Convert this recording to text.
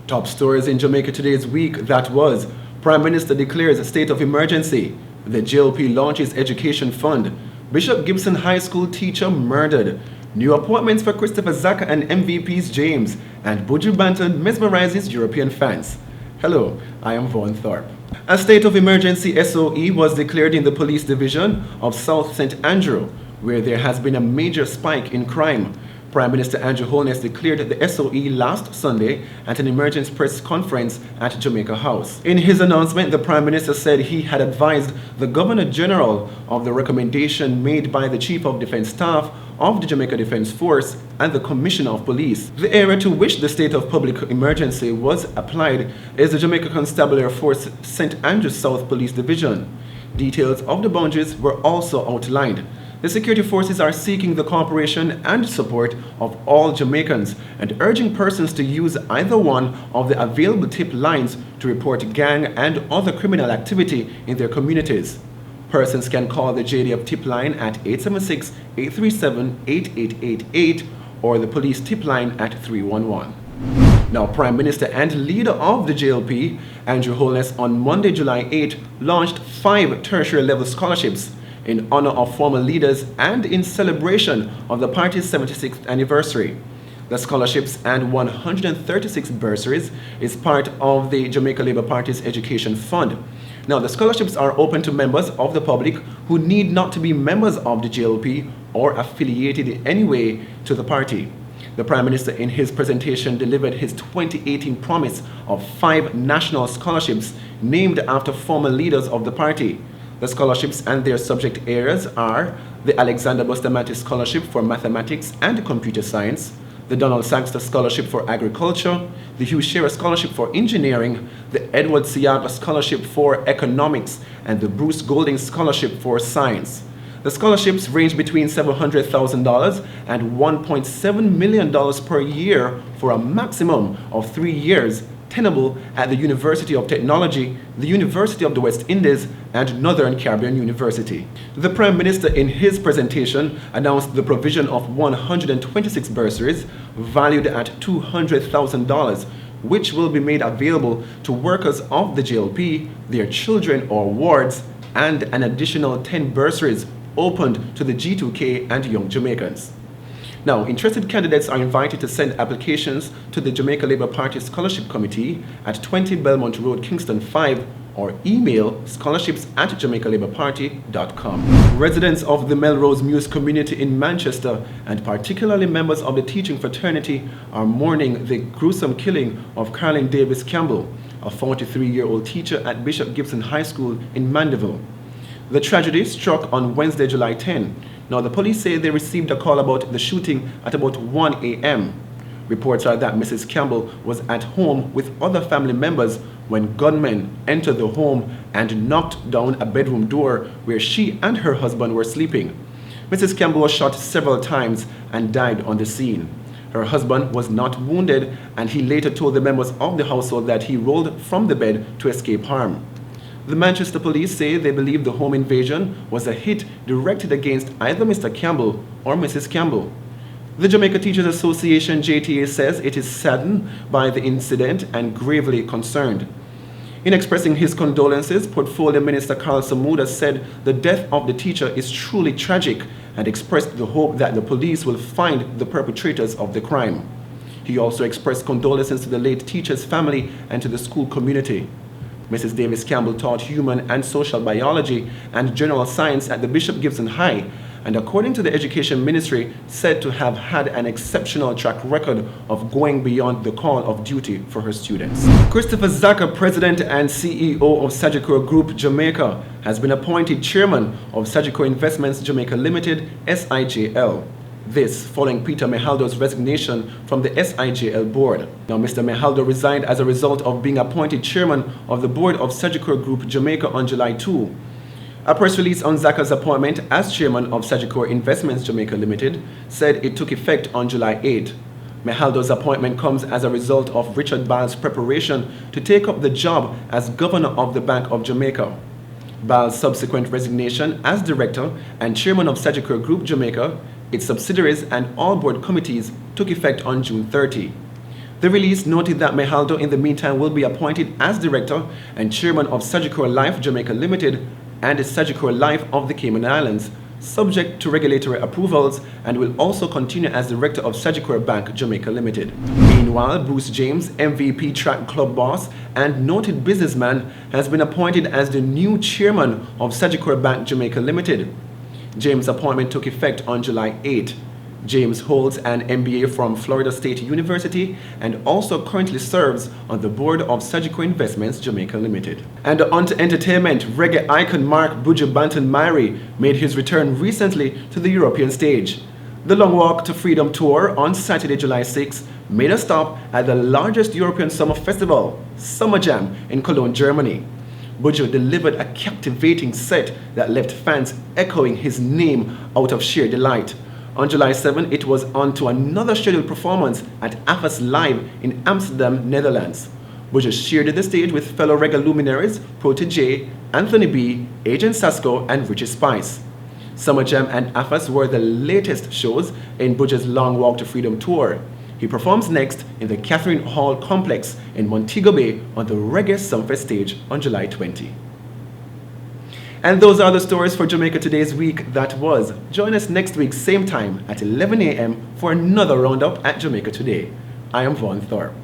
Top stories in Jamaica today's week, that was: Prime Minister declares a state of emergency, the JLP launches education fund, Bishop Gibson High School teacher murdered, new appointments for Christopher Zacca and MVPs James and Buju Banton mesmerizes European fans. Hello, I am Vaughn Thorpe. A state of emergency SOE was declared in the police division of South St. Andrew, where there has been a major spike in crime. Prime Minister Andrew Holness declared the SOE last Sunday at an emergency press conference at Jamaica House. In his announcement, the Prime Minister said he had advised the Governor General of the recommendation made by the Chief of Defence Staff of the Jamaica Defence Force and the Commissioner of Police. The area to which the state of public emergency was applied is the Jamaica Constabulary Force St. Andrews South Police Division. Details of the boundaries were also outlined. The security forces are seeking the cooperation and support of all Jamaicans and urging persons to use either one of the available tip lines to report gang and other criminal activity in their communities. Persons can call the JDF tip line at 876-837-8888 or the police tip line at 311. Now, Prime Minister and leader of the JLP, Andrew Holness, on Monday, July 8, launched 5 tertiary level scholarships in honor of former leaders and in celebration of the party's 76th anniversary. The scholarships and 136 bursaries is part of the Jamaica Labour Party's education fund. Now, the scholarships are open to members of the public who need not to be members of the JLP or affiliated in any way to the party. The Prime Minister, in his presentation, delivered his 2018 promise of 5 national scholarships named after former leaders of the party. The scholarships and their subject areas are the Alexander Bustamante Scholarship for Mathematics and Computer Science, the Donald Sangster Scholarship for Agriculture, the Hugh Shearer Scholarship for Engineering, the Edward Siaga Scholarship for Economics, and the Bruce Golding Scholarship for Science. The scholarships range between $700,000 and $1.7 million per year for a maximum of 3 years, tenable at the University of Technology, the University of the West Indies, and Northern Caribbean University. The Prime Minister, in his presentation, announced the provision of 126 bursaries valued at $200,000, which will be made available to workers of the JLP, their children or wards, and an additional 10 bursaries opened to the G2K and young Jamaicans. Now, interested candidates are invited to send applications to the Jamaica Labour Party Scholarship Committee at 20 Belmont Road, Kingston 5, or email scholarships@jamaicalabourparty.com. Residents of the Melrose Mews community in Manchester, and particularly members of the teaching fraternity, are mourning the gruesome killing of Caroline Davis Campbell, a 43-year-old teacher at Bishop Gibson High School in Mandeville. The tragedy struck on Wednesday, July 10. Now, the police say they received a call about the shooting at about 1 a.m. Reports are that Mrs. Campbell was at home with other family members when gunmen entered the home and knocked down a bedroom door where she and her husband were sleeping. Mrs. Campbell was shot several times and died on the scene. Her husband was not wounded, and he later told the members of the household that he rolled from the bed to escape harm. The Manchester police say they believe the home invasion was a hit directed against either Mr. Campbell or Mrs. Campbell. The Jamaica Teachers Association, JTA, says it is saddened by the incident and gravely concerned. In expressing his condolences, Portfolio Minister Carl Samuda said the death of the teacher is truly tragic and expressed the hope that the police will find the perpetrators of the crime. He also expressed condolences to the late teacher's family and to the school community. Mrs. Davis Campbell taught human and social biology and general science at the Bishop Gibson High, and according to the Education Ministry, said to have had an exceptional track record of going beyond the call of duty for her students. Christopher Zacca, President and CEO of Sagicor Group Jamaica, has been appointed Chairman of Sagicor Investments Jamaica Limited, SIJL. This following Peter Mehaldo's resignation from the SIJL board. Now, Mr. Mehaldo resigned as a result of being appointed chairman of the board of Sagicor Group Jamaica on July 2. A press release on Zacca's appointment as chairman of Sagicor Investments Jamaica Limited said it took effect on July 8. Mehaldo's appointment comes as a result of Richard Ball's preparation to take up the job as governor of the Bank of Jamaica. Ball's subsequent resignation as director and chairman of Sagicor Group Jamaica, its subsidiaries, and all board committees took effect on June 30. The release noted that Mehaldo in the meantime will be appointed as director and chairman of Sagicor Life Jamaica Limited and Sagicor Life of the Cayman Islands, subject to regulatory approvals, and will also continue as director of Sagicor Bank Jamaica Limited. Meanwhile, Bruce James, MVP track club boss and noted businessman, has been appointed as the new chairman of Sagicor Bank Jamaica Limited. James' appointment took effect on July 8. James holds an MBA from Florida State University and also currently serves on the board of Sagicor Investments Jamaica Limited. And on to entertainment, reggae icon Mark Buju Banton Mari made his return recently to the European stage. The Long Walk to Freedom tour on Saturday, July 6 made a stop at the largest European summer festival, Summer Jam, in Cologne, Germany. Buju delivered a captivating set that left fans echoing his name out of sheer delight. On July 7, it was on to another scheduled performance at AFAS Live in Amsterdam, Netherlands. Buju shared the stage with fellow reggae luminaries Protégé, Anthony B, Agent Sasco, and Richie Spice. Summer Jam and AFAS were the latest shows in Buju's Long Walk to Freedom tour. He performs next in the Catherine Hall Complex in Montego Bay on the Reggae Sumfest stage on July 20. And those are the stories for Jamaica Today's week that was. Join us next week, same time at 11 a.m. for another roundup at Jamaica Today. I am Vaughn Thorpe.